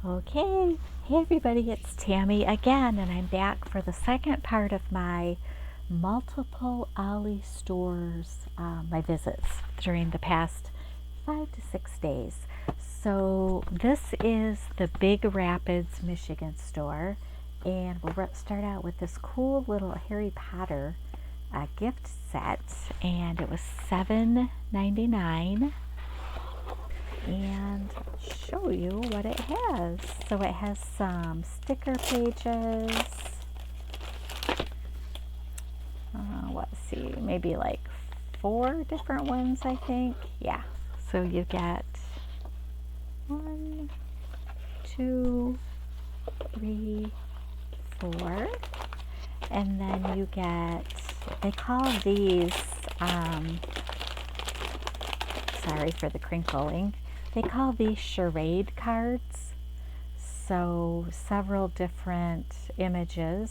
Okay, hey everybody, it's Tammy again, and I'm back for the second part of my multiple Ollie's stores, my visits during the past 5 to 6 days. So this is the Big Rapids, Michigan store, and we'll start out with this cool little Harry Potter gift set, and it was $7.99. And I'll show you what it has. So it has some sticker pages. Let's see, maybe like 4 different ones, I think. Yeah. So you get 1, 2, 3, 4, and then you get. They call these. Sorry for the crinkling. They call these charade cards. So several different images.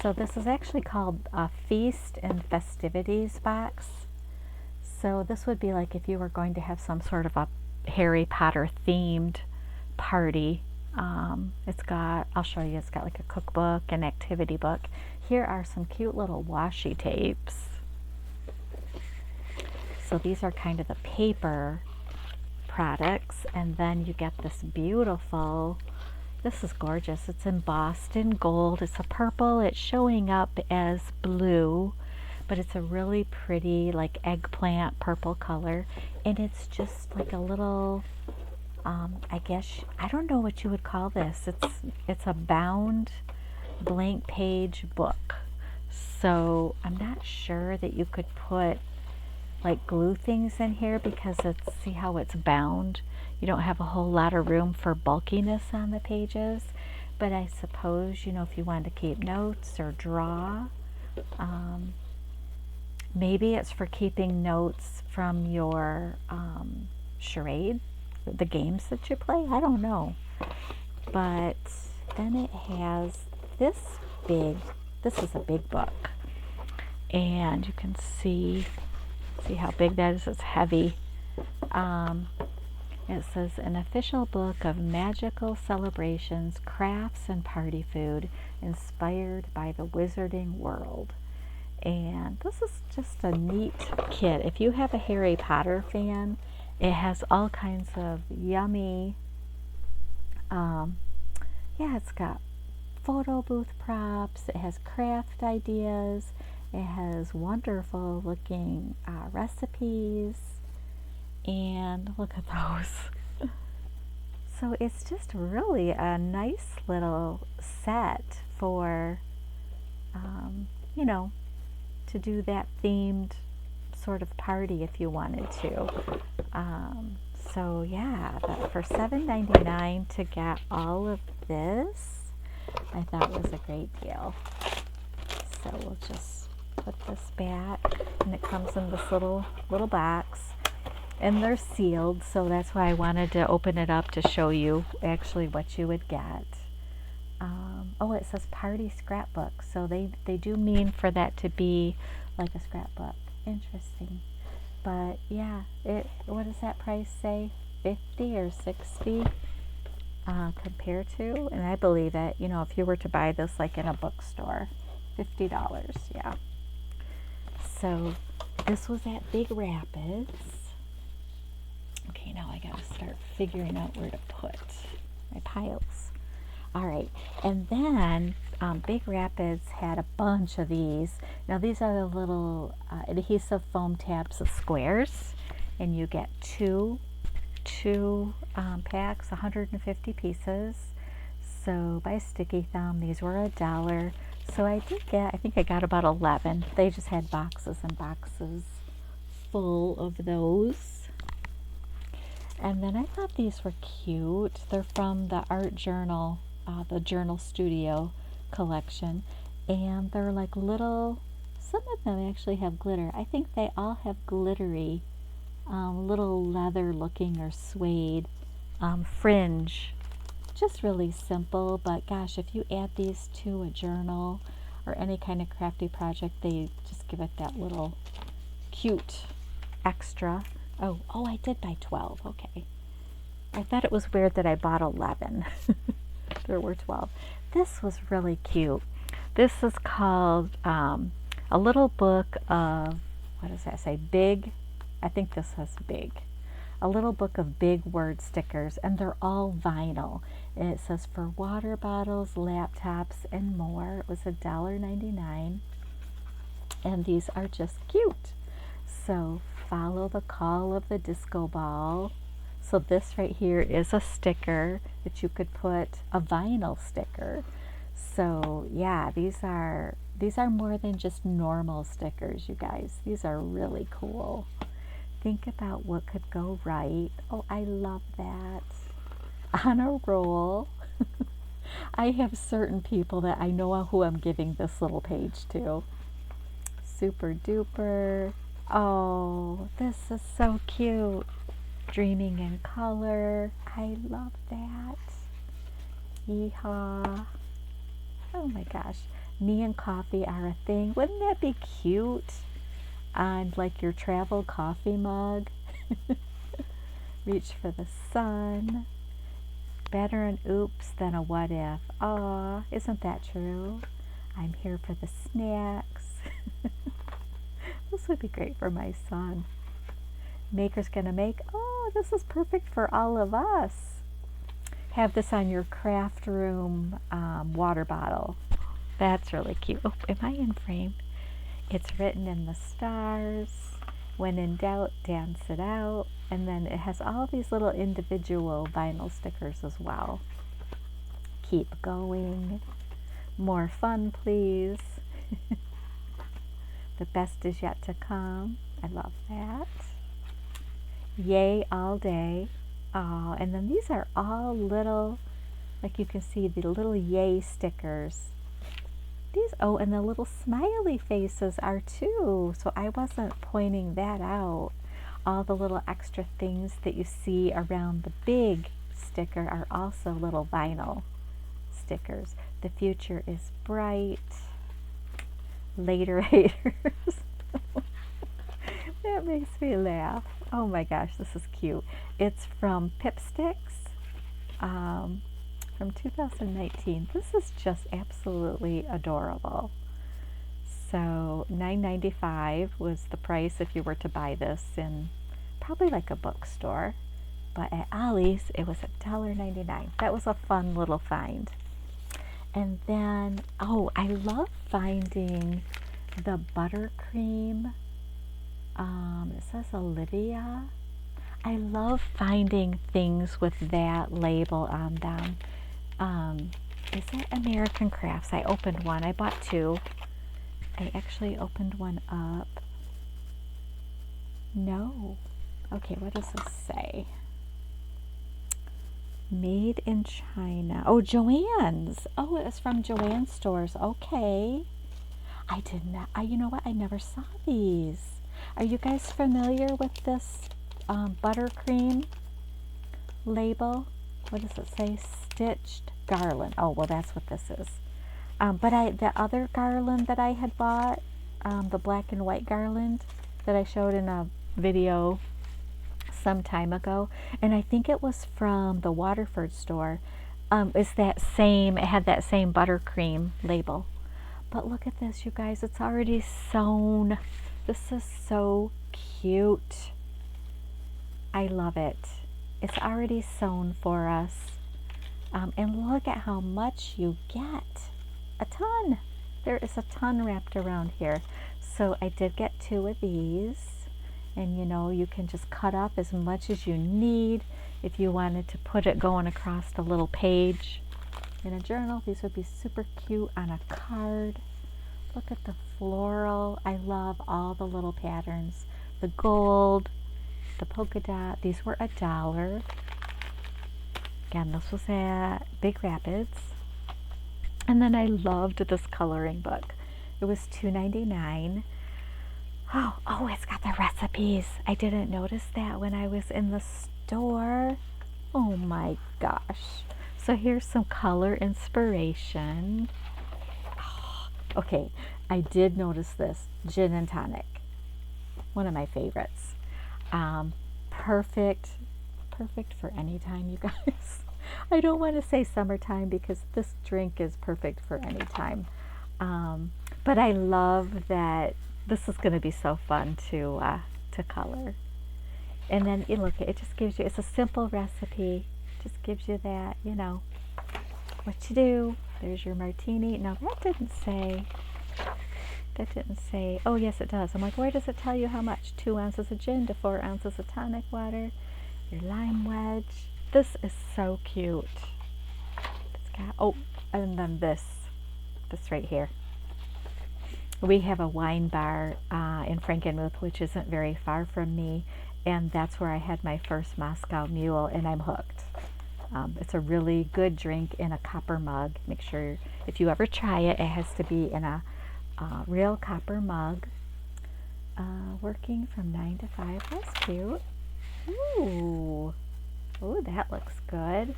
So this is actually called a Feast and Festivities box. So this would be like if you were going to have some sort of a Harry Potter themed party. I'll show you, it's got like a cookbook, an activity book. Here are some cute little washi tapes. So these are kind of the paper products, and then you get this beautiful, this is gorgeous, it's embossed in gold, it's a purple, it's showing up as blue, but it's a really pretty like eggplant purple color, and it's just like a little, I guess, I don't know what you would call this. It's a bound blank page book. So I'm not sure that you could put like glue things in here because see how it's bound? You don't have a whole lot of room for bulkiness on the pages. But I suppose, if you wanted to keep notes or draw, maybe it's for keeping notes from your charade, the games that you play. I don't know. But then it has this is a big book, and you can see how big that is. It's heavy. It says an official book of magical celebrations, crafts, and party food inspired by the wizarding world. And this is just a neat kit. If you have a Harry Potter fan, it has all kinds of yummy, it's got photo booth props, it has craft ideas, it has wonderful looking recipes, and look at those. So it's just really a nice little set for, to do that themed sort of party if you wanted to. So yeah, but for $7.99 to get all of this, I thought was a great deal. So we'll just put this back, and it comes in this little box, and they're sealed, so that's why I wanted to open it up to show you actually what you would get. It says party scrapbook, so they do mean for that to be like a scrapbook. Interesting. But yeah, what does that price say? 50 or 60 compared to? And I believe it, if you were to buy this like in a bookstore, $50, yeah. So this was at Big Rapids. Okay, now I gotta start figuring out where to put my piles. All right, and then Big Rapids had a bunch of these. Now these are the little adhesive foam tabs of squares, and you get two packs, 150 pieces. So by Sticky Thumb, these were $1. So I think I got about 11. They just had boxes and boxes full of those. And then I thought these were cute. They're from the art journal, the Journal Studio collection, and they're like little, some of them actually have glitter. I think they all have glittery little leather looking or suede fringe. Just really simple, but gosh, if you add these to a journal or any kind of crafty project, they just give it that little cute extra Oh, I did buy 12. Okay. I thought it was weird that I bought 11. There were 12. This was really cute. This is called A Little Book of, what does that say? Big. I think this says big. A little book of big word stickers, and they're all vinyl. And it says for water bottles, laptops, and more. It was $1.99. And these are just cute. So follow the call of the disco ball. So this right here is a sticker that you could put, a vinyl sticker. So yeah, these are more than just normal stickers, you guys. These are really cool. Think about what could go right. Oh, I love that. On a roll. I have certain people that I know who I'm giving this little page to. Super duper. Oh, this is so cute. Dreaming in color. I love that. Yeehaw. Oh my gosh. Me and coffee are a thing. Wouldn't that be cute? On like your travel coffee mug. Reach for the sun. Better an oops than a what if. Aw, isn't that true? I'm here for the snacks. This would be great for my son. Maker's gonna make. Oh, this is perfect for all of us. Have this on your craft room water bottle. That's really cute. Oh, am I in frame? It's written in the stars. When in doubt, dance it out. And then it has all these little individual vinyl stickers as well. Keep going. More fun, please. The best is yet to come. I love that. Yay all day. Oh, and then these are all little, like you can see the little yay stickers. These, oh, and the little smiley faces are too. So I wasn't pointing that out. All the little extra things that you see around the big sticker are also little vinyl stickers. The future is bright. Later haters. That makes me laugh. Oh my gosh, this is cute. It's from Pipsticks from 2019. This is just absolutely adorable. So $9.95 was the price if you were to buy this in probably like a bookstore. But at Ollie's, it was $1.99. That was a fun little find. And then, oh, I love finding the buttercream. It says Olivia. I love finding things with that label on them. Is it American Crafts? I opened one. I bought two. I actually opened one up. No. Okay, what does this say? Made in China. Oh, Joann's. Oh, it's from Joann's stores. Okay. I did not. You know what? I never saw these. Are you guys familiar with this buttercream label? What does it say? Stitched garland. Oh, well, that's what this is. But the other garland that I had bought, the black and white garland that I showed in a video some time ago, and I think it was from the Waterford store, is that same, it had that same buttercream label. But look at this, you guys, it's already sewn. This is so cute. I love it. It's already sewn for us. And look at how much you get. A ton. There is a ton wrapped around here. So I did get two of these. And you know, you can just cut up as much as you need. If you wanted to put it going across the little page in a journal, these would be super cute on a card. Look at the floral. I love all the little patterns. The gold, the polka dot. These were $1. Again, this was at Big Rapids. And then I loved this coloring book. It was $2.99. Oh, it's got the recipes. I didn't notice that when I was in the store. Oh my gosh. So here's some color inspiration. Okay, I did notice this. Gin and tonic. One of my favorites. perfect for any time, you guys. I don't want to say summertime because this drink is perfect for any time. But I love that this is going to be so fun to color. And then you look, it just gives you, it's a simple recipe. Just gives you that, you know, what you do. There's your martini. No, that didn't say. Oh, yes, it does. I'm like, where does it tell you how much? 2 ounces of gin to 4 ounces of tonic water. Your lime wedge. This is so cute. It's got, oh, and then this right here. We have a wine bar in Frankenmuth, which isn't very far from me, and that's where I had my first Moscow Mule, and I'm hooked. It's a really good drink in a copper mug. Make sure if you ever try it, it has to be in a real copper mug. Working from 9 to 5. That's cute. Ooh, that looks good.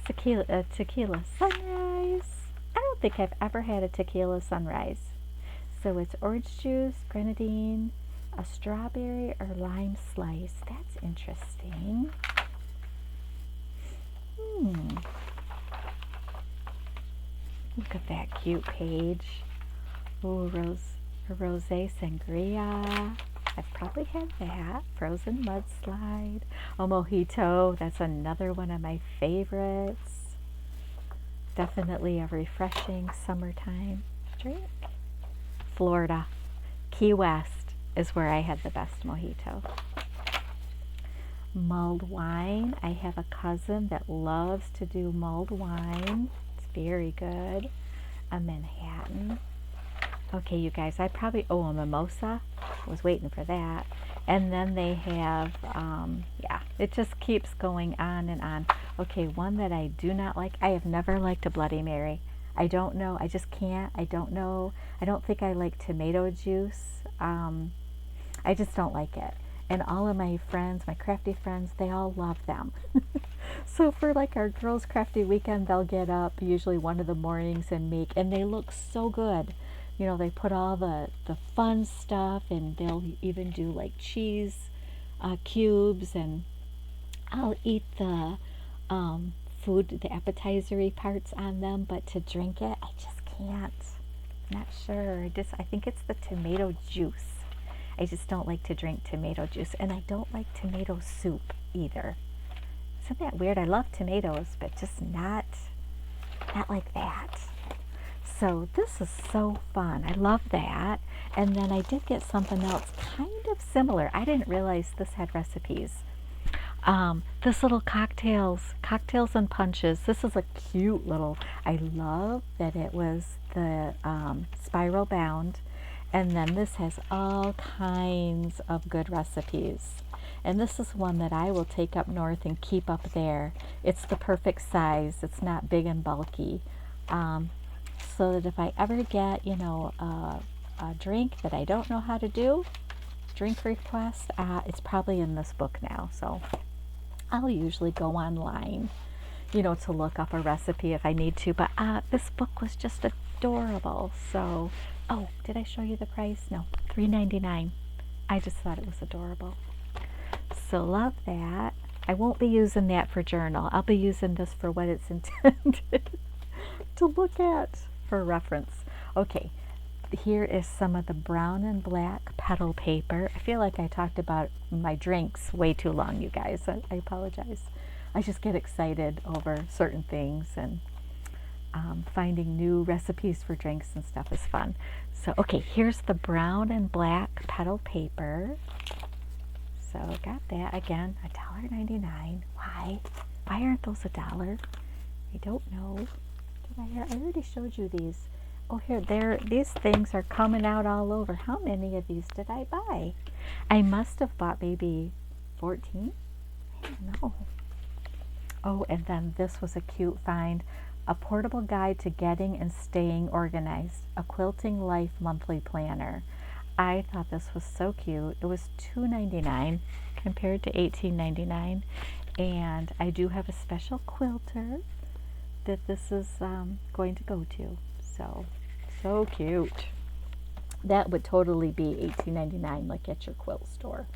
Tequila sunrise. I don't think I've ever had a tequila sunrise. So it's orange juice, grenadine, a strawberry or lime slice. That's interesting. Look at that cute page. Ooh, rosé sangria. I've probably had that. Frozen mudslide. A mojito. That's another one of my favorites. Definitely a refreshing summertime drink. Florida. Key West is where I had the best mojito. Mulled wine. I have a cousin that loves to do mulled wine. It's very good. A Manhattan. Okay, you guys, I probably, a mimosa. I was waiting for that. And then they have, yeah, it just keeps going on and on. Okay, one that I do not like. I have never liked a Bloody Mary. I don't know. I just can't. I don't know. I don't think I like tomato juice. I just don't like it. And all of my friends, my crafty friends, they all love them. So for like our girls' crafty weekend, they'll get up usually one of the mornings and make, and they look so good. You know, they put all the fun stuff, and they'll even do like cheese cubes, and I'll eat the food, the appetizer-y parts on them, but to drink it, I just can't. Not sure. I think it's the tomato juice. I just don't like to drink tomato juice, and I don't like tomato soup either. Isn't that weird? I love tomatoes, but just not like that. So this is so fun. I love that. And then I did get something else kind of similar. I didn't realize this had recipes. This little cocktails and punches. This is a cute little, I love that it was the spiral bound. And then this has all kinds of good recipes. And this is one that I will take up north and keep up there. It's the perfect size. It's not big and bulky. So that if I ever get, you know, a drink that I don't know how to do, drink request, it's probably in this book now. So I'll usually go online, you know, to look up a recipe if I need to. But this book was just adorable. So, oh, did I show you the price? No, $3.99. I just thought it was adorable. So love that. I won't be using that for journal. I'll be using this for what it's intended to look at for reference. Okay, here is some of the brown and black petal paper. I feel like I talked about my drinks way too long, you guys. I apologize. I just get excited over certain things, and finding new recipes for drinks and stuff is fun. So, okay, here's the brown and black petal paper. So got that again, $1.99. Why aren't those $1? I don't know. I already showed you these. Oh, here, these things are coming out all over. How many of these did I buy? I must have bought maybe 14. I don't know. Oh, and then this was a cute find. A portable guide to getting and staying organized. A Quilting Life monthly planner. I thought this was so cute. It was $2.99 compared to $18.99. And I do have a special quilter that this is going to go to. So cute. That would totally be $18.99 like at your quilt store.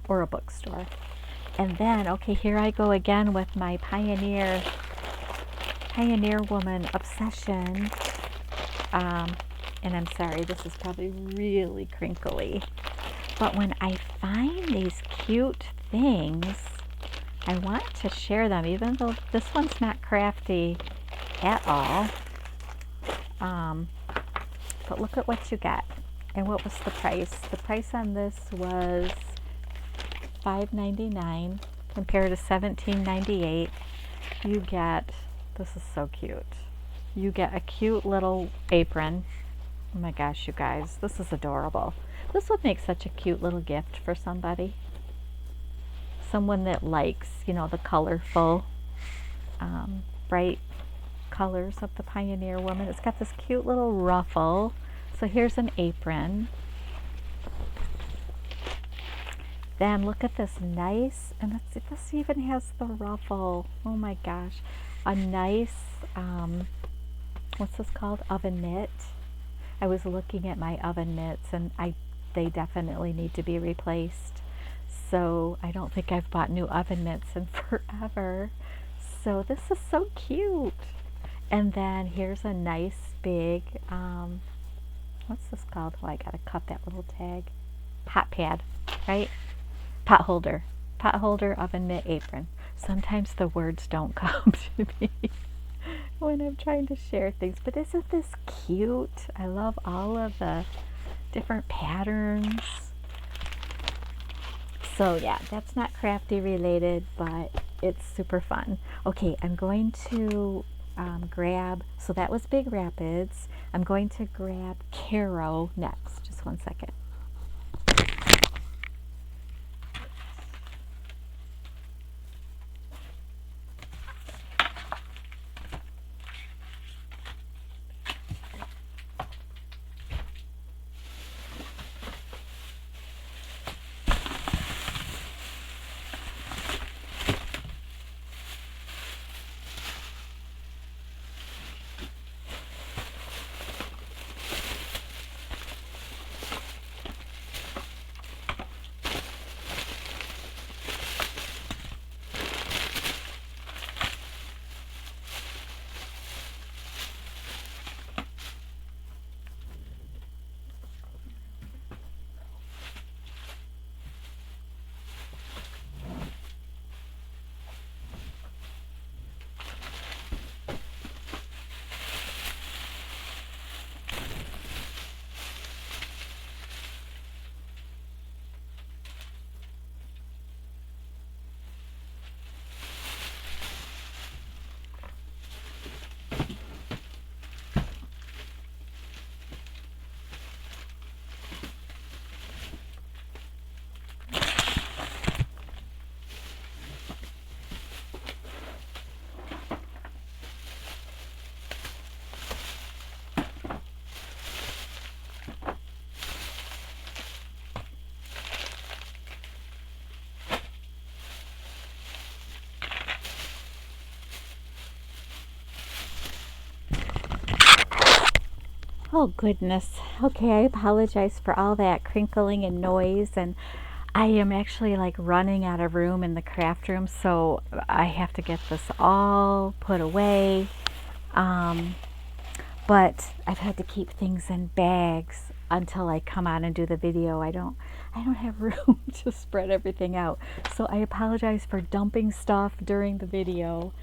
or a bookstore. And then, okay, here I go again with my Pioneer Woman obsession. And I'm sorry, this is probably really crinkly. But when I find these cute things, I want to share them, even though this one's not crafty at all. But look at what you get. And what was the price? The price on this was $5.99 compared to $17.98. You get, this is so cute. You get a cute little apron. Oh my gosh, you guys, this is adorable. This would make such a cute little gift for somebody. Someone that likes, you know, the colorful, bright colors of the Pioneer Woman. It's got this cute little ruffle. So here's an apron. Then look at this nice, and this even has the ruffle. Oh my gosh. A nice, what's this called? Oven mitt. I was looking at my oven mitts, and they definitely need to be replaced. So I don't think I've bought new oven mitts in forever. So this is so cute. And then here's a nice big, what's this called? Oh, I gotta cut that little tag. Hot pad, right? Pot holder, oven mitt, apron. Sometimes the words don't come to me when I'm trying to share things, but isn't this cute? I love all of the different patterns. So yeah, that's not crafty related, but it's super fun. Okay, I'm going to grab, so that was Big Rapids. I'm going to grab Caro next. Just one second. Oh goodness. Okay, I apologize for all that crinkling and noise, and I am actually like running out of room in the craft room, so I have to get this all put away. But I've had to keep things in bags until I come on and do the video. I don't have room to spread everything out. So I apologize for dumping stuff during the video.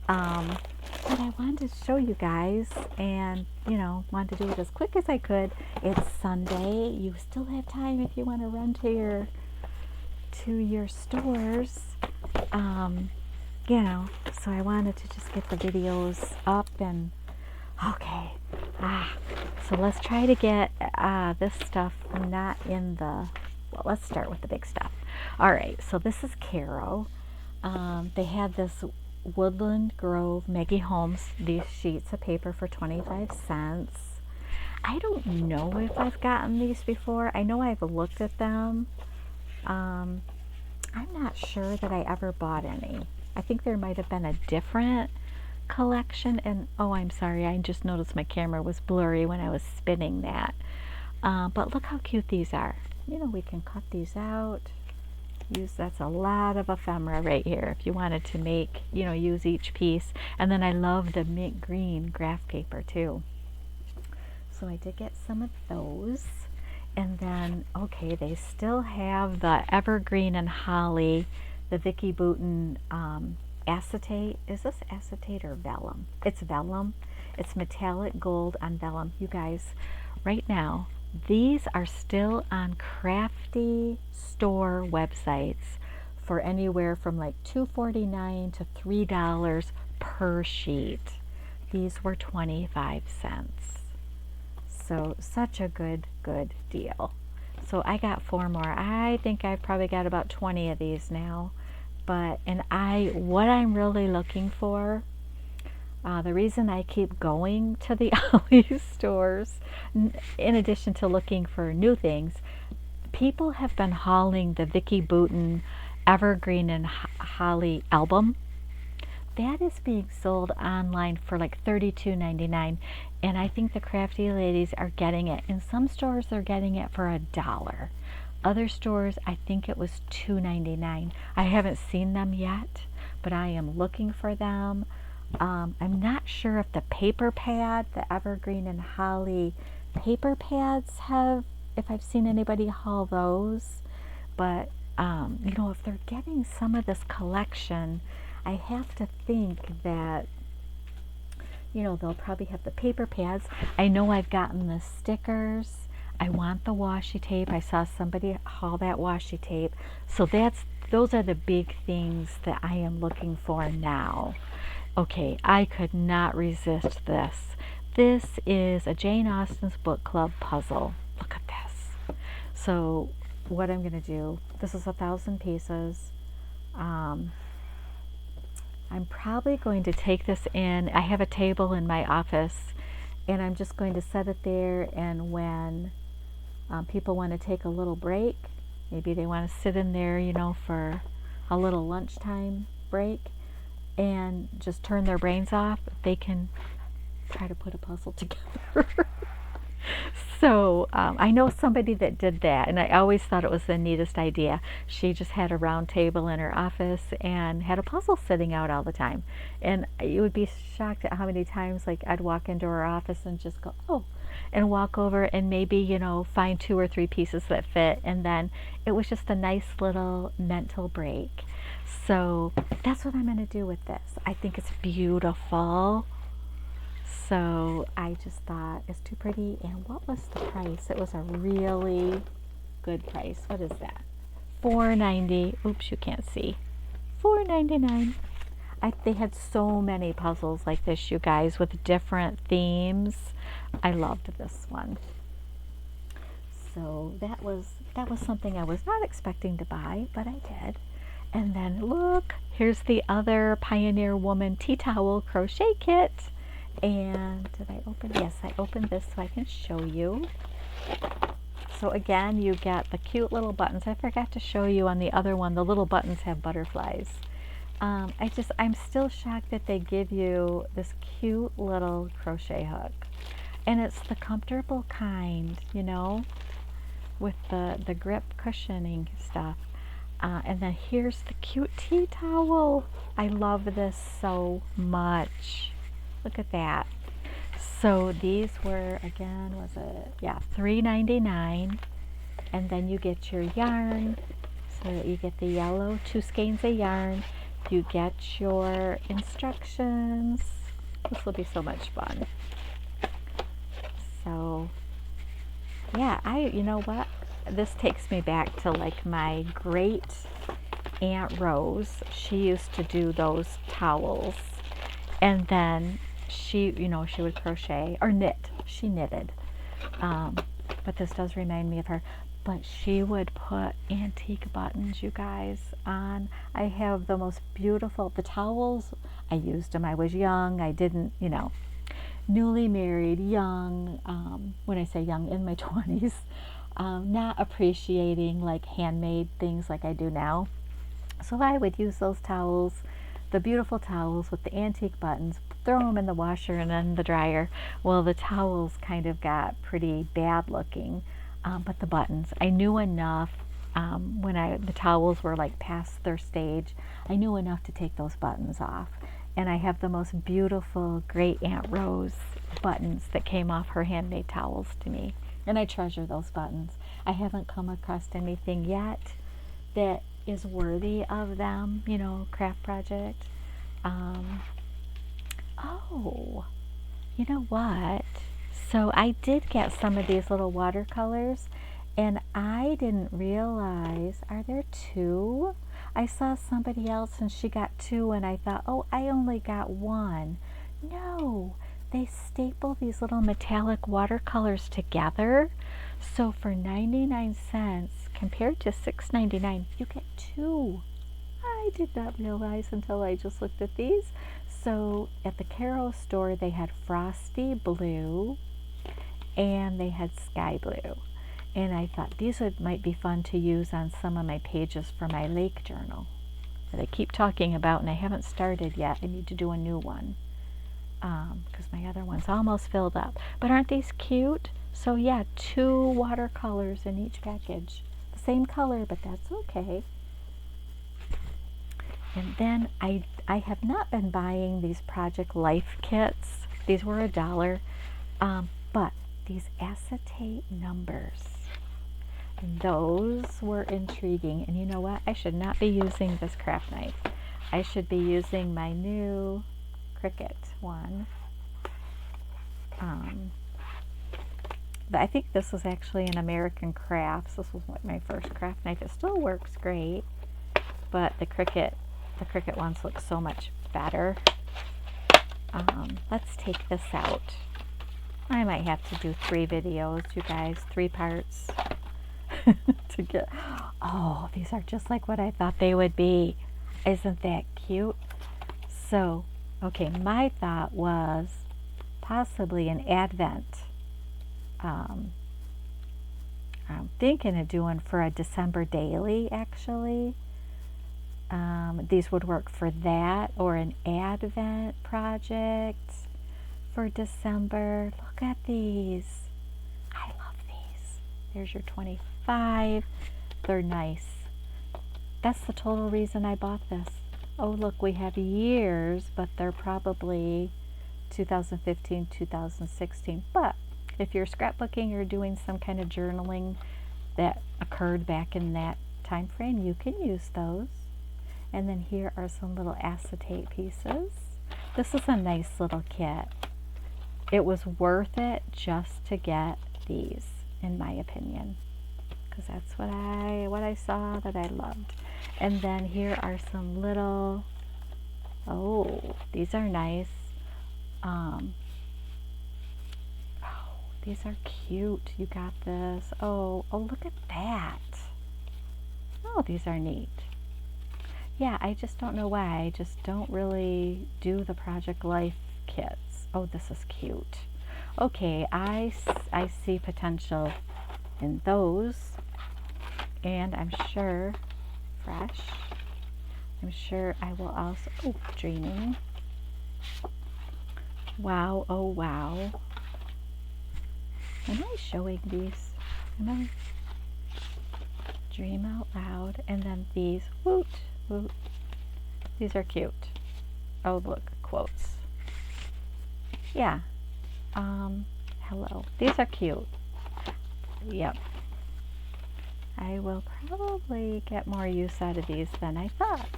But I wanted to show you guys, and you know, wanted to do it as quick as I could. It's Sunday. You still have time if you want to run to your stores. You know, so I wanted to just get the videos up, and okay. So let's try to get this stuff not in the, well, let's start with the big stuff. All right, so this is Caro. They had this Woodland Grove Maggie Holmes, these sheets of paper for 25 cents. I don't know if I've gotten these before. I know I've looked at them. I'm not sure that I ever bought any. I think there might have been a different collection, and oh, I'm sorry, I just noticed my camera was blurry when I was spinning that. But look how cute these are. You know, we can cut these out. That's a lot of ephemera right here if you wanted to make, use each piece. And then I love the mint green graph paper too. So I did get some of those. And then, okay, they still have the evergreen and holly, the Vicky Bouton acetate. Is this acetate or vellum? It's vellum. It's metallic gold on vellum. You guys, right now, these are still on Crafty store websites for anywhere from like $2.49 to $3 per sheet. These were 25 cents. So such a good deal. So I got 4 more. I think I've probably got about 20 of these now. But, what I'm really looking for, the reason I keep going to the Ollie's stores, in addition to looking for new things, people have been hauling the Vicky Bouton Evergreen and Holly album. That is being sold online for like $32.99, and I think the Crafty ladies are getting it. In some stores, they're getting it for $1. Other stores, I think it was $2.99. I haven't seen them yet, but I am looking for them. I'm not sure if the paper pad, the Evergreen and Holly paper pads if I've seen anybody haul those, but if they're getting some of this collection, I have to think that, they'll probably have the paper pads. I know I've gotten the stickers. I want the washi tape. I saw somebody haul that washi tape. So those are the big things that I am looking for now. Okay, I could not resist this. This is a Jane Austen's Book Club puzzle. Look at this. So what I'm going to do, this is 1,000 pieces. I'm probably going to take this in. I have a table in my office, and I'm just going to set it there, and when people want to take a little break, maybe they want to sit in there, for a little lunchtime break, and just turn their brains off, they can try to put a puzzle together. So I know somebody that did that, and I always thought it was the neatest idea. She just had a round table in her office and had a puzzle sitting out all the time. And you would be shocked at how many times I'd walk into her office and just go, oh, and walk over and maybe, find 2 or 3 pieces that fit. And then it was just a nice little mental break. So that's what I'm going to do with this. I think it's beautiful. So I just thought it's too pretty. And what was the price? It was a really good price. What is that? $4.90. Oops, you can't see. $4.99. They had so many puzzles like this, you guys, with different themes. I loved this one. So that was something I was not expecting to buy, but I did. And then look, here's the other Pioneer Woman tea towel crochet kit. And did I open? Yes, I opened this so I can show you. So again, you get the cute little buttons. I forgot to show you on the other one, the little buttons have butterflies. I'm still shocked that they give you this cute little crochet hook. And it's the comfortable kind, with the grip cushioning stuff. And then here's the cute tea towel. I love this so much. Look at that. So these were, again, was it? Yeah, $3.99. And then you get your yarn. So you get the yellow 2 skeins of yarn. You get your instructions. This will be so much fun. So, yeah, you know what? This takes me back to my great Aunt Rose. She used to do those towels. And then she would crochet or knit. She knitted. But this does remind me of her. But she would put antique buttons, you guys, on. I have the most beautiful, the towels, I used them. I was young. I didn't, newly married, young, when I say young, in my 20s, not appreciating handmade things like I do now. So I would use those towels, the beautiful towels with the antique buttons, throw them in the washer and then the dryer. Well, the towels kind of got pretty bad looking, but the buttons, I knew enough when the towels were like past their stage, I knew enough to take those buttons off. And I have the most beautiful Great Aunt Rose buttons that came off her handmade towels to me. And I treasure those buttons. I haven't come across anything yet that is worthy of them, you know, craft project. Oh, you know what? So I did get some of these little watercolors, and I didn't realize, are there two? I saw somebody else and she got two, and I thought, oh, I only got one. No, they staple these little metallic watercolors together. So for 99 cents compared to $6.99, you get two. I did not realize until I just looked at these. So at the Caro store, they had frosty blue and they had sky blue. And I thought these might be fun to use on some of my pages for my lake journal that I keep talking about, and I haven't started yet. I need to do a new one because my other one's almost filled up. But aren't these cute? So yeah, two watercolors in each package. The same color, but that's okay. And then I have not been buying these Project Life kits. These were $1, but these acetate numbers, those were intriguing. And you know what? I should not be using this craft knife. I should be using my new Cricut one. But I think this was actually an American Crafts. This was my first craft knife. It still works great, but the Cricut ones look so much better. Let's take this out. I might have to do 3 videos, you guys, 3 parts to get. Oh, these are just like what I thought they would be. Isn't that cute? So, okay, my thought was possibly an Advent. I'm thinking of doing for a December daily, actually. These would work for that, or an Advent project for December. Look at these. I love these. There's your 25. They're nice. That's the total reason I bought this. Oh, look, we have years, but they're probably 2015, 2016. But if you're scrapbooking or doing some kind of journaling that occurred back in that time frame, you can use those. And then here are some little acetate pieces. This is a nice little kit. It was worth it just to get these, in my opinion, because that's what I saw that I loved. And then here are some little, oh, these are nice. Oh, these are cute. You got this. Oh, look at that. Oh, these are neat. Yeah, I just don't know why. I just don't really do the Project Life kits. Oh, this is cute. Okay, I see potential in those. And I'm sure, fresh, I'm sure I will also, oh, dreaming. Wow, oh wow. Am I showing these? Am I? Dream out loud. And then these, woot, woot. These are cute. Oh, look, quotes. Yeah. Hello. These are cute. Yep. I will probably get more use out of these than I thought.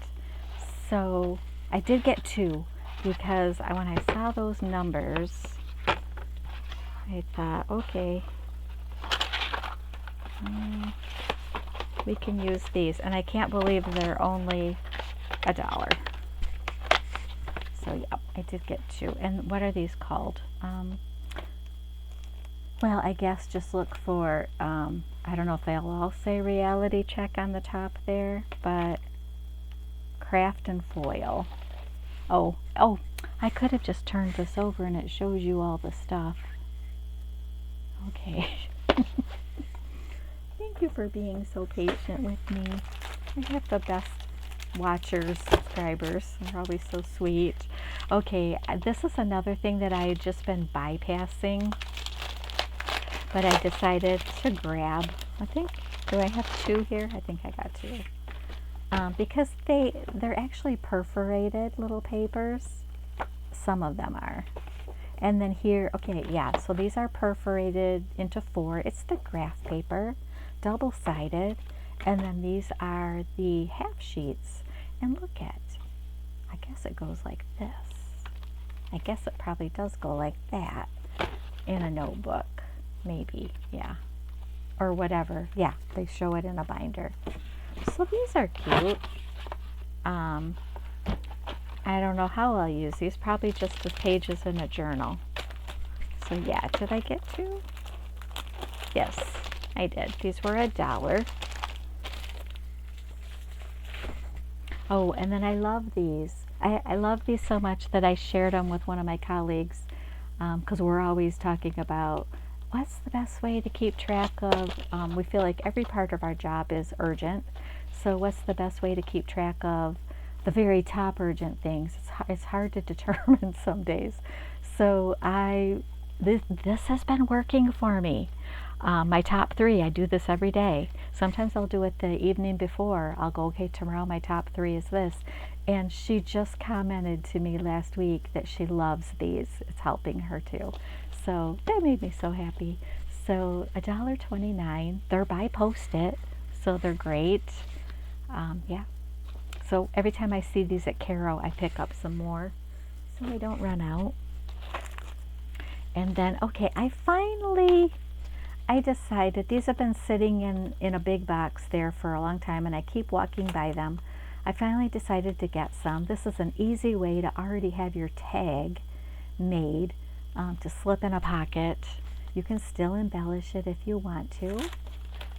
So I did get 2 because when I saw those numbers, I thought, okay, we can use these. And I can't believe they're only $1. So yep, I did get 2. And what are these called? Well, I guess just look for, I don't know if they'll all say reality check on the top there, but craft and foil. Oh, I could have just turned this over and it shows you all the stuff. Okay. Thank you for being so patient with me. I have the best watchers, subscribers. They're always so sweet. Okay, this is another thing that I had just been bypassing, but I decided to grab. I think Do I have two here? I think I got two. Because they're actually perforated little papers. Some of them are. And then here, okay, yeah, so these are perforated into 4. It's the graph paper, double-sided. And then these are the half sheets. And look at, I guess it goes like this. I guess it probably does go like that in a notebook, maybe, yeah. Or whatever, yeah, they show it in a binder. So these are cute. I don't know how I'll use these, probably just as pages in a journal. So yeah, did I get two? Yes, I did. These were $1. Oh, and then I love these. I love these so much that I shared them with one of my colleagues, because we're always talking about what's the best way to keep track of, we feel like every part of our job is urgent, so what's the best way to keep track of the very top urgent things? It's hard to determine some days. So this has been working for me. My top 3, I do this every day. Sometimes I'll do it the evening before. I'll go, okay, tomorrow my top 3 is this. And she just commented to me last week that she loves these. It's helping her too. So that made me so happy. So $1.29. They're by Post-it, so they're great. Yeah. So every time I see these at Caro, I pick up some more so I don't run out. And then, okay, I decided, these have been sitting in a big box there for a long time, and I keep walking by them. I finally decided to get some. This is an easy way to already have your tag made, to slip in a pocket. You can still embellish it if you want to,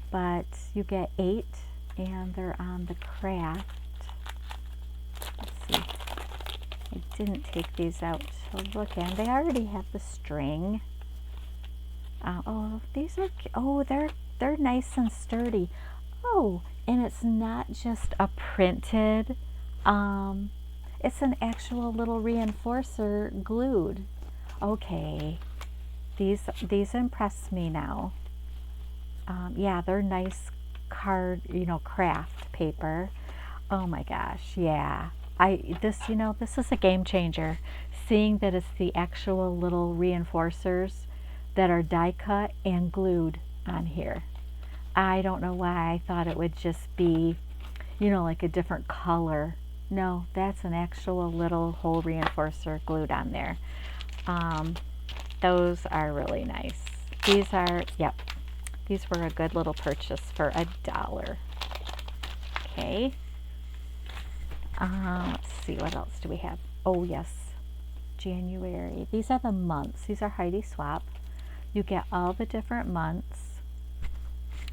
but you get 8, and they're on the craft. Let's see. I didn't take these out to look at. They already have the string. Oh, these are, oh, they're nice and sturdy. Oh, and it's not just a printed, it's an actual little reinforcer glued. Okay, these impress me now. Yeah, they're nice card, craft paper. Oh my gosh, yeah. This is a game changer. Seeing that it's the actual little reinforcers that are die cut and glued on here. I don't know why I thought it would just be, like a different color. No, that's an actual little hole reinforcer glued on there. Those are really nice. These are, yep, these were a good little purchase for $1. Okay. Let's see, what else do we have? Oh yes, January. These are the months. These are Heidi Swap. You get all the different months.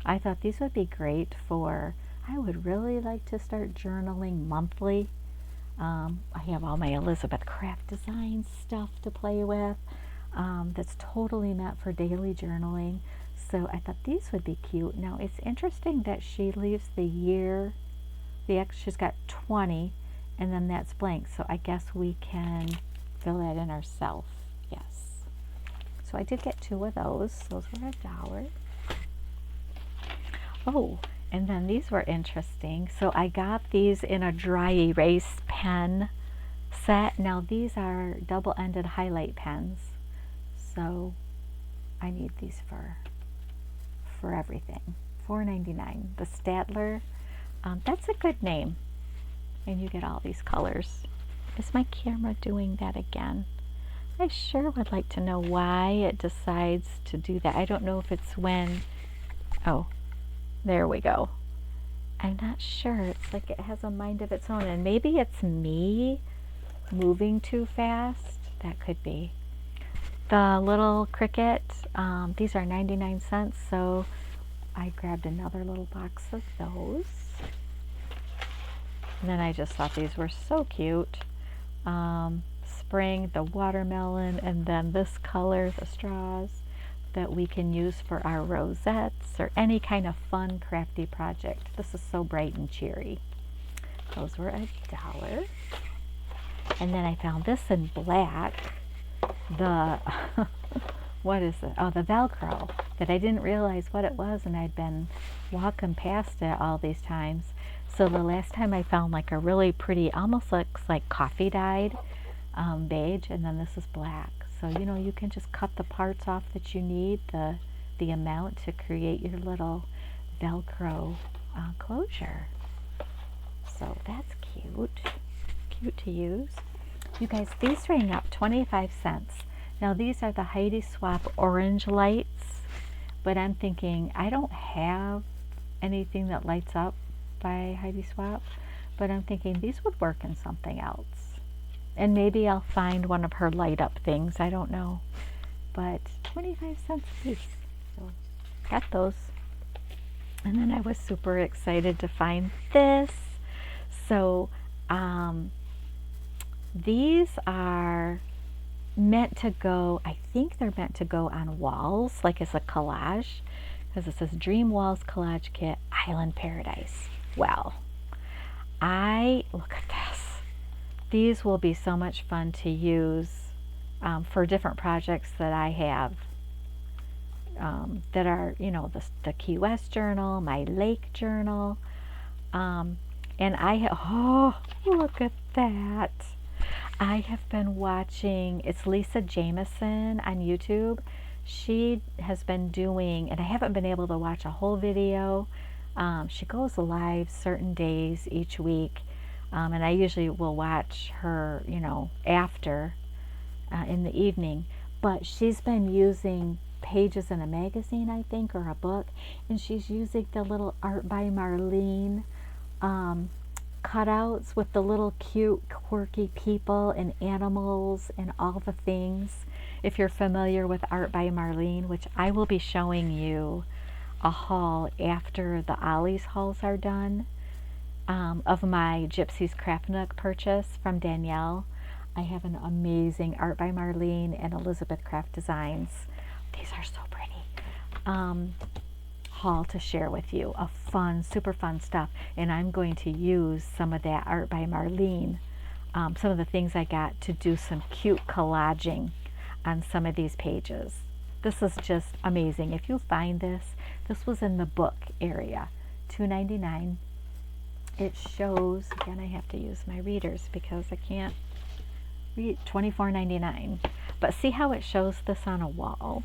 I thought these would be great for, I would really like to start journaling monthly. I have all my Elizabeth Craft Design stuff to play with. That's totally meant for daily journaling. So I thought these would be cute. Now it's interesting that she leaves the year, she's got 20, and then that's blank. So I guess we can fill that in ourselves. Yes. So I did get 2 of those. Those were $1. Oh, and then these were interesting. So I got these in a dry erase pen set. Now these are double-ended highlight pens. So I need these for everything. $4.99. The Statler. That's a good name. And you get all these colors. Is my camera doing that again? I sure would like to know why it decides to do that. I don't know if it's when, oh, there we go. I'm not sure. It's like it has a mind of its own, and maybe it's me moving too fast. That could be. The little Cricut, these are 99 cents, so I grabbed another little box of those. And then I just thought these were so cute. Spring, the watermelon, and then this color, the straws, that we can use for our rosettes or any kind of fun crafty project. This is so bright and cheery. Those were $1. And then I found this in black. The what is it? Oh, the Velcro. that I didn't realize what it was, and I'd been walking past it all these times. So the last time I found like a really pretty, almost looks like coffee dyed beige, and then this is black. So you can just cut the parts off that you need, the amount to create your little Velcro closure. So that's cute to use. You guys, these rang up 25 cents. Now these are the Heidi Swapp orange lights, but I'm thinking I don't have anything that lights up by Heidi Swapp, but I'm thinking these would work in something else. And maybe I'll find one of her light up things, I don't know. But 25 cents a piece. So got those. And then I was super excited to find this. So these are meant to go, I think they're meant to go on walls, like as a collage, because it says Dream Walls Collage Kit, Island Paradise. Well, look at this. These will be so much fun to use for different projects that I have that are, the Key West journal, my lake journal, and I have, oh, look at that. I have been watching, it's Lisa Jamieson on YouTube. She has been doing, and I haven't been able to watch a whole video. She goes live certain days each week, and I usually will watch her, after in the evening. But she's been using pages in a magazine, I think, or a book, and she's using the little Art by Marlene cutouts with the little cute quirky people and animals and all the things. If you're familiar with Art by Marlene, which I will be showing you a haul after the Ollie's hauls are done, of my Gypsy's Craft Nook purchase from Danielle. I have an amazing Art by Marlene and Elizabeth Craft Designs, these are so pretty, haul to share with you of fun, super fun stuff. And I'm going to use some of that Art by Marlene, some of the things I got, to do some cute collaging on some of these pages. This is just amazing. If you find this was in the book area, $2.99. It shows, again, I have to use my readers because I can't read, $24.99. But see how it shows this on a wall?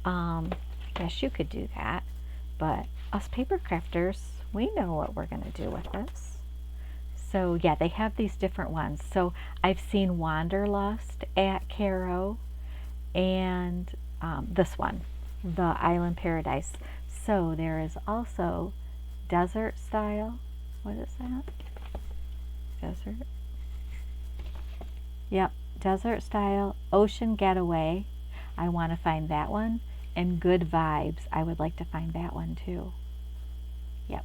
Yes, you could do that. But us paper crafters, we know what we're going to do with this. So yeah, they have these different ones. So I've seen Wanderlust at Caro, and this one, the Island Paradise. So there is also Desert Style. What is that? Desert. Yep, Desert Style, Ocean Getaway. I want to find that one. And Good Vibes. I would like to find that one too. Yep.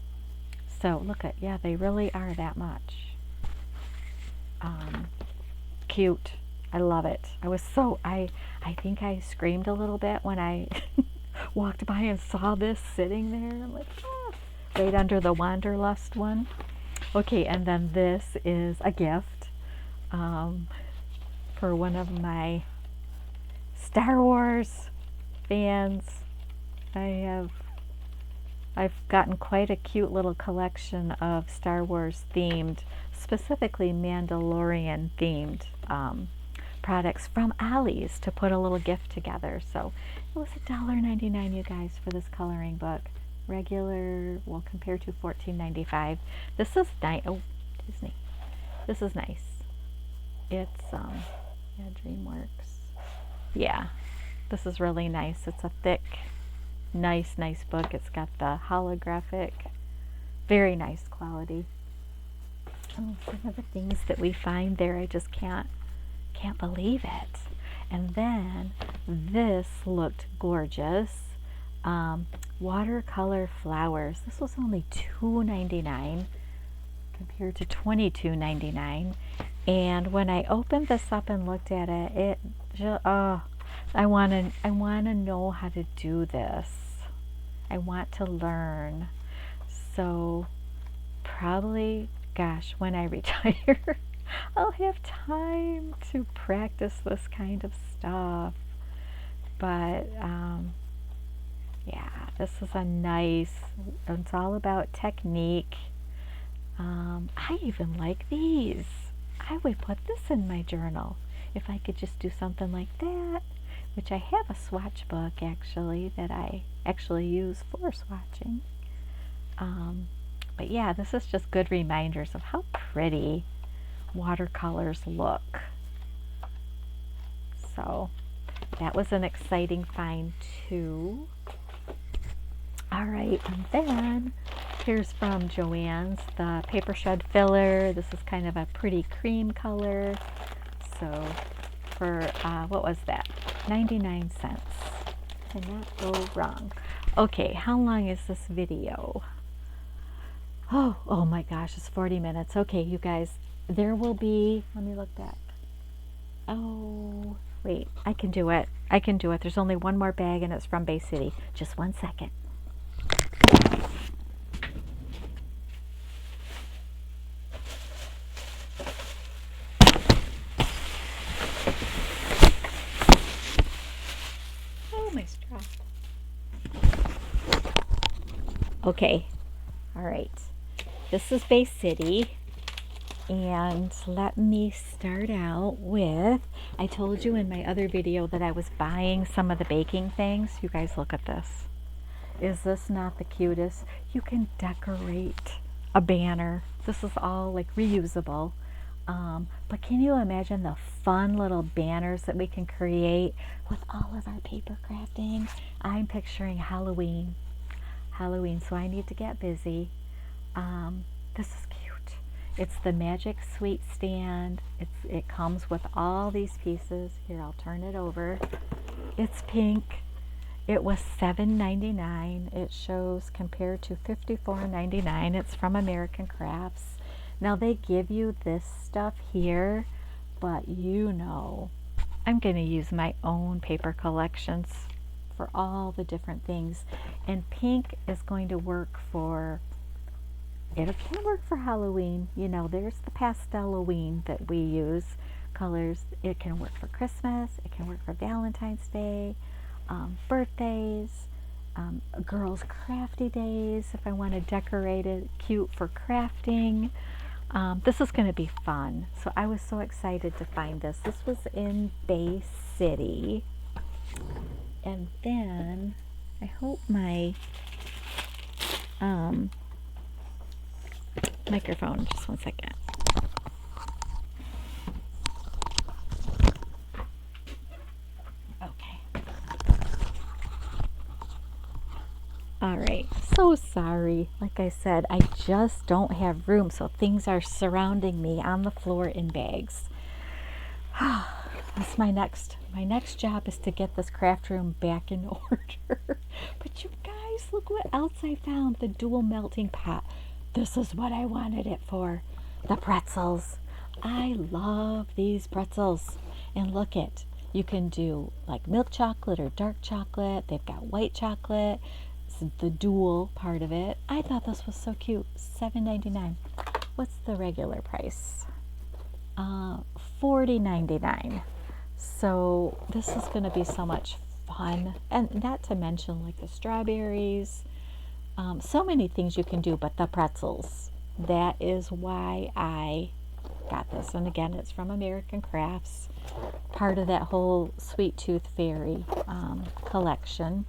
So look at, yeah, they really are that much. Cute. I love it. I think I screamed a little bit when I walked by and saw this sitting there. I'm like, ah, right under the Wanderlust one. Okay, and then this is a gift for one of my Star Wars fans. I've gotten quite a cute little collection of Star Wars themed, specifically Mandalorian themed products from Ollie's to put a little gift together. So it was $1.99, you guys, for this coloring book. Regular will compare to $14.95. This is nice. Oh, Disney. This is nice. It's yeah, DreamWorks. Yeah, this is really nice. It's a thick, nice book. It's got the holographic, very nice quality. Oh, some of the things that we find there, I just can't believe it. And then this looked gorgeous. Watercolor flowers. This was only $2.99 compared to $22.99. And when I opened this up and looked at it, it just, I want to know how to do this. I want to learn. So probably, gosh, when I retire, I'll have time to practice this kind of stuff. But Yeah, this is a nice, it's all about technique. I even like these. I would put this in my journal if I could just do something like that, which I have a swatch book actually that I actually use for swatching. But yeah, this is just good reminders of how pretty watercolors look. So that was an exciting find too. All right, and then here's from Joann's, the paper shred filler. This is kind of a pretty cream color. So for, what was that? 99 cents. Cannot go wrong. Okay, how long is this video? Oh my gosh, it's 40 minutes. Okay, you guys, there will be, let me look back. Oh, wait, I can do it. I can do it. There's only one more bag and it's from Bay City. Just 1 second. Oh, my straw. Okay, all right. This is Bay City. And let me start out with, I told you in my other video that I was buying some of the baking things. You guys look at this. Is this not the cutest? You can decorate a banner. This is all like reusable. But can you imagine the fun little banners that we can create with all of our paper crafting? I'm picturing Halloween. So I need to get busy. This is cute. It's the Magic Sweet Stand. It comes with all these pieces. Here, I'll turn it over. It's pink. It was $7.99. It shows compared to $54.99. It's from American Crafts. Now they give you this stuff here, but you know, I'm going to use my own paper collections for all the different things. And pink is going to work for, it can work for Halloween. You know, there's the pastel-Halloween that we use colors. It can work for Christmas. It can work for Valentine's Day, birthdays, girls' crafty days. If I want to decorate it cute for crafting, this is going to be fun. So I was so excited to find this. This was in Bay City. And then I hope my microphone, just 1 second. Okay. All right, so sorry. Like I said, I just don't have room, so things are surrounding me on the floor in bags. That's my next job, is to get this craft room back in order. But you guys, look what else I found. The dual melting pot. This is what I wanted it for. The pretzels. I love these pretzels. And look it. You can do like milk chocolate or dark chocolate. They've got white chocolate. It's the dual part of it. I thought this was so cute. $7.99. What's the regular price? $40.99. So this is going to be so much fun. And not to mention like the strawberries. So many things you can do, but the pretzels, that is why I got this. And again, it's from American Crafts, part of that whole Sweet Tooth Fairy collection.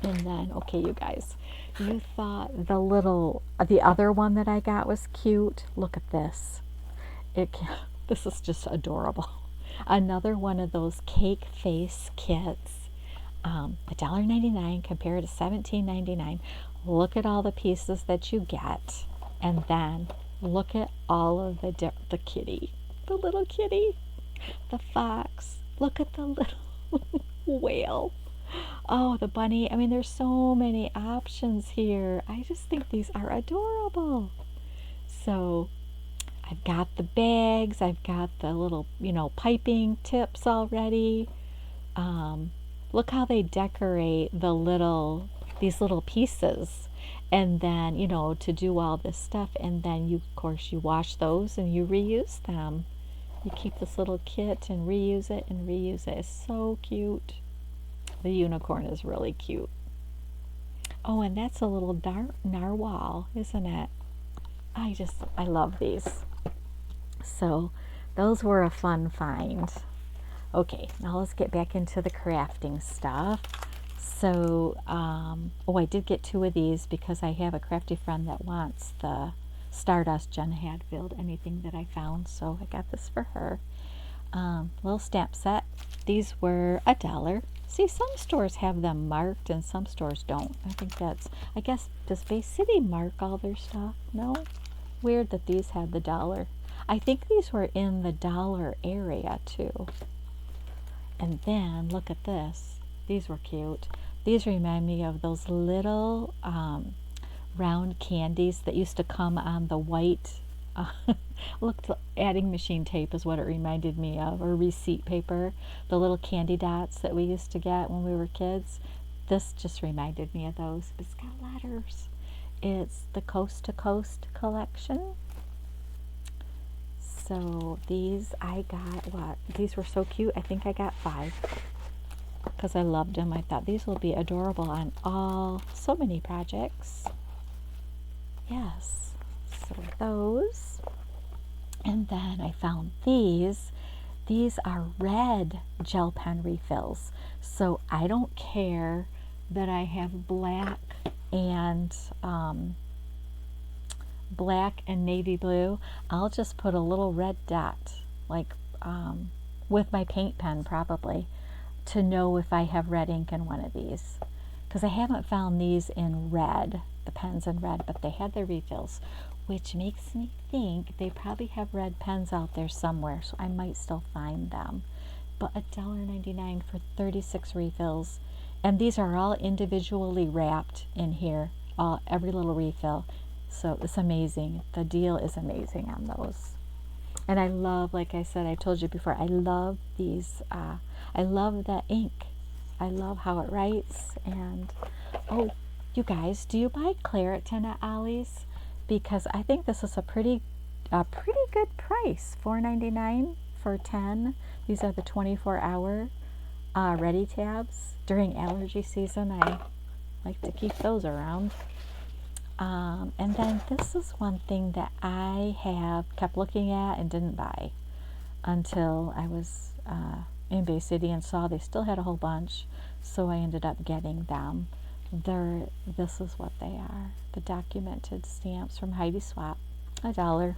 And then, okay, you guys, you thought the other one that I got was cute. Look at this. This is just adorable. Another one of those cake face kits. $1.99 compared to $17.99. Look at all the pieces that you get, and then look at all of the kitty, the little kitty, the fox. Look at the little whale. Oh, the bunny. I mean, there's so many options here. I just think these are adorable. So I've got the bags. I've got the little, piping tips already. Look how they decorate these little pieces. And then, to do all this stuff. And then, of course, you wash those and you reuse them. You keep this little kit and reuse it and reuse it. It's so cute. The unicorn is really cute. Oh, and that's a little narwhal, isn't it? I love these. So those were a fun find. Okay, now let's get back into the crafting stuff. So, oh, I did get 2 of these because I have a crafty friend that wants the Stardust Jen Hadfield, anything that I found. So I got this for her. Little stamp set. These were $1. See, some stores have them marked and some stores don't. I guess, does Bay City mark all their stuff? No? Weird that these had the dollar. I think these were in the dollar area too. And then, look at this. These were cute. These remind me of those little round candies that used to come on the white, looked adding machine tape is what it reminded me of, or receipt paper. The little candy dots that we used to get when we were kids. This just reminded me of those. But it's got letters. It's the Coast to Coast collection. So these I got, what? These were so cute. I think I got 5 because I loved them. I thought these will be adorable on so many projects. Yes. So those. And then I found these. These are red gel pen refills. So I don't care that I have black and navy blue. I'll just put a little red dot, like with my paint pen probably, to know if I have red ink in one of these. Because I haven't found these in red, the pens in red, but they had their refills, which makes me think they probably have red pens out there somewhere, so I might still find them. But $1.99 for 36 refills. And these are all individually wrapped in here, every little refill. So it's amazing. The deal is amazing on those. And I love, like I said, I told you before, I love these. I love the ink. I love how it writes. And, oh, you guys, do you buy Claritin at Ollie's? Because I think this is a pretty good price. $4.99 for 10. These are the 24-hour ready tabs. During allergy season, I like to keep those around. And then this is one thing that I have kept looking at and didn't buy until I was in Bay City and saw they still had a whole bunch, so I ended up getting them. This is what they are. The documented stamps from Heidi Swapp, $1.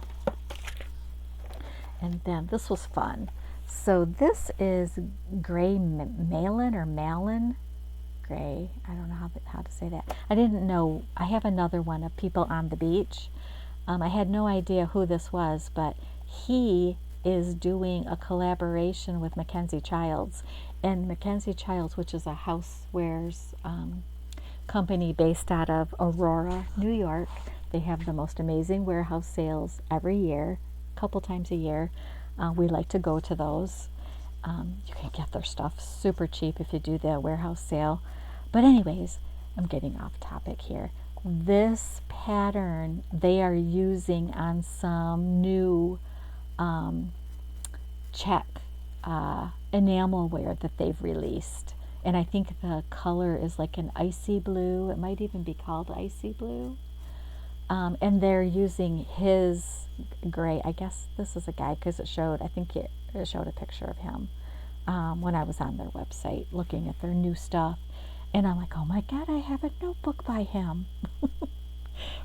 And then this was fun. So this is gray Malin gray. I don't know how to say that. I didn't know. I have another one of People on the Beach. I had no idea who this was, but he is doing a collaboration with Mackenzie Childs. And Mackenzie Childs, which is a housewares company based out of Aurora, New York. They have the most amazing warehouse sales every year, a couple times a year. We like to go to those. You can get their stuff super cheap if you do the warehouse sale. But anyways, I'm getting off topic here. This pattern they are using on some new check enamelware that they've released. And I think the color is like an icy blue. It might even be called icy blue. And they're using his gray. I guess this is a guy because it showed a picture of him when I was on their website looking at their new stuff. And I'm like, oh my God, I have a notebook by him.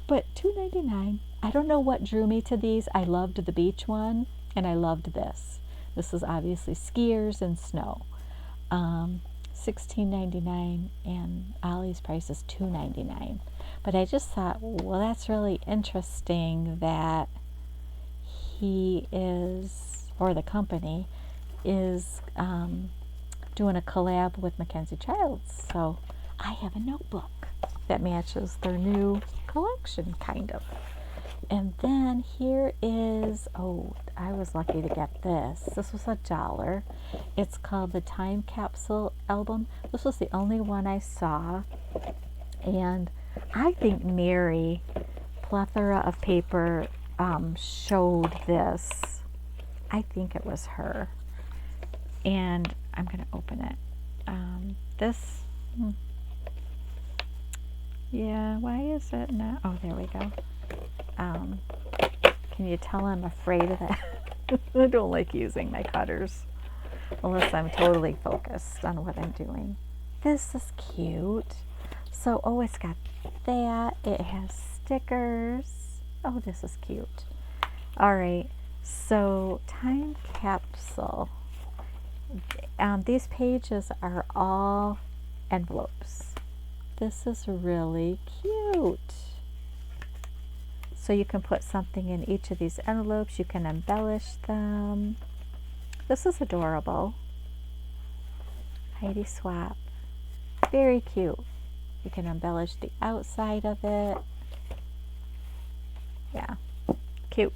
But $2.99. I don't know what drew me to these. I loved the beach one and I loved this. This is obviously skiers and snow. $16.99 and Ollie's price is $2.99. But I just thought, well, that's really interesting that he is, or the company is doing a collab with Mackenzie Childs. So I have a notebook that matches their new collection, kind of. And then here is, oh, I was lucky to get this. This was $1. It's called the Time Capsule Album. This was the only one I saw. And I think Mary, Plethora of Paper, showed this. I think it was her. And I'm going to open it. Yeah, why is it not? Oh, there we go. Can you tell I'm afraid of that? I don't like using my cutters unless I'm totally focused on what I'm doing. This is cute. So, oh, it's got that. It has stickers. Oh, this is cute. All right. So, time capsule. These pages are all envelopes. This is really cute. So you can put something in each of these envelopes. You can embellish them. This is adorable. Heidi Swap. Very cute. You can embellish the outside of it. Yeah, cute.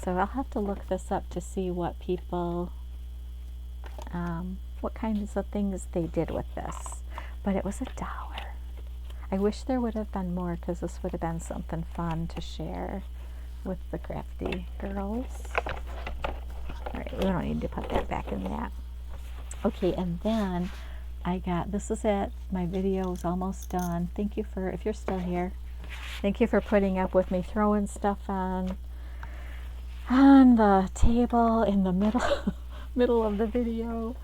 So I'll have to look this up to see what people, what kinds of things they did with this. But it was $1. I wish there would have been more, because this would have been something fun to share with the Crafty girls. All right, we don't need to put that back in that. Okay, and then I got, this is it. My video is almost done. Thank you for, if you're still here, thank you for putting up with me throwing stuff on the table in the middle of the video.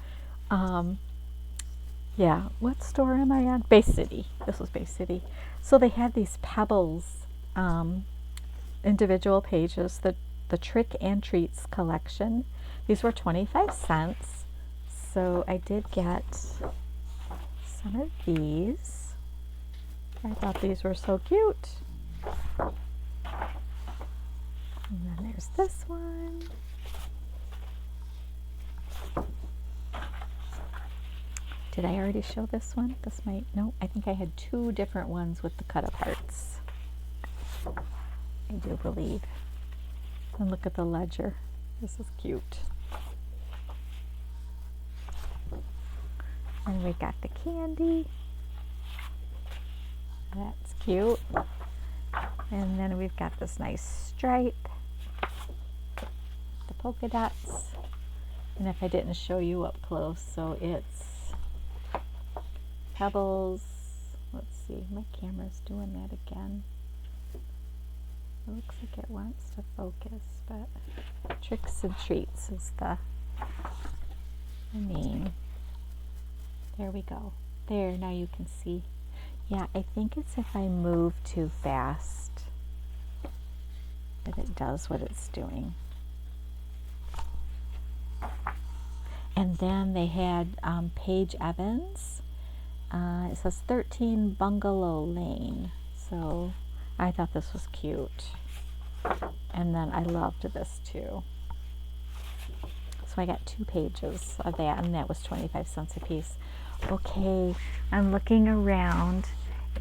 Yeah, what store am I on? Bay City. This was Bay City. So they had these Pebbles individual pages, the Trick and Treats collection. These were 25 cents. So I did get some of these. I thought these were so cute. And then there's this one. Did I already show this one? This might, no, I think I had 2 different ones with the cut aparts. I do believe. And look at the ledger. This is cute. And we got the candy. That's cute. And then we've got this nice stripe. The polka dots. And if I didn't show you up close, so it's Pebbles. Let's see, my camera's doing that again. It looks like it wants to focus, but Tricks and Treats is the name. There we go. There, now you can see. Yeah, I think it's if I move too fast that it does what it's doing. And then they had Paige Evans. It says 13 Bungalow Lane. So I thought this was cute. And then I loved this too. So I got 2 pages of that, and that was 25 cents a piece. Okay, I'm looking around,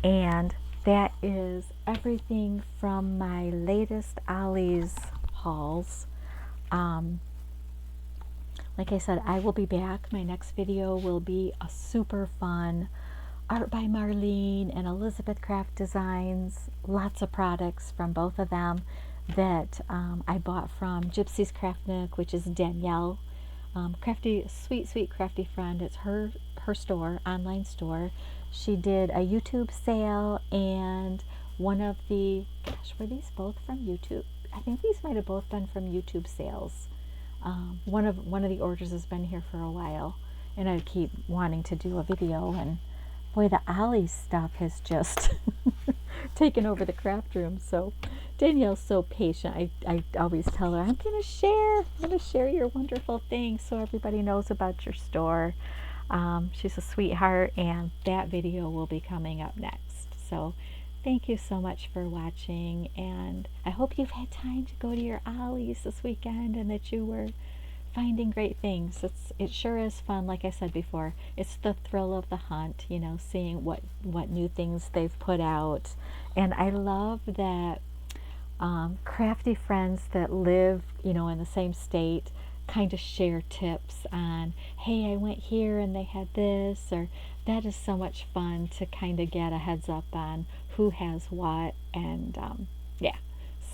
and that is everything from my latest Ollie's hauls. Like I said, I will be back. My next video will be a super fun Art by Marlene and Elizabeth Craft Designs. Lots of products from both of them that I bought from Gypsy's Craft Nook, which is Danielle. Crafty, sweet Crafty friend. It's her store, online store. She did a YouTube sale, and one of the, gosh, were these both from YouTube? I think these might have both been from YouTube sales. One of the orders has been here for a while, and I keep wanting to do a video, and boy, the Ollie's stuff has just taken over the craft room. So Danielle's so patient. I always tell her, I'm gonna share your wonderful things so everybody knows about your store. She's a sweetheart, and that video will be coming up next. So thank you so much for watching, and I hope you've had time to go to your Ollie's this weekend and that you were finding great things. It sure is fun. Like I said before, it's the thrill of the hunt, you know, seeing what new things they've put out. And I love that crafty friends that live, you know, in the same state kind of share tips on, hey, I went here and they had this, or that is so much fun to kind of get a heads up on who has what. And yeah,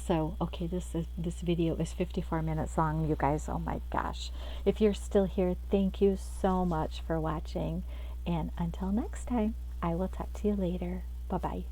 so okay, this video is 54 minutes long, you guys. Oh my gosh, if you're still here, thank you so much for watching, and until next time. I will talk to you later. Bye-bye.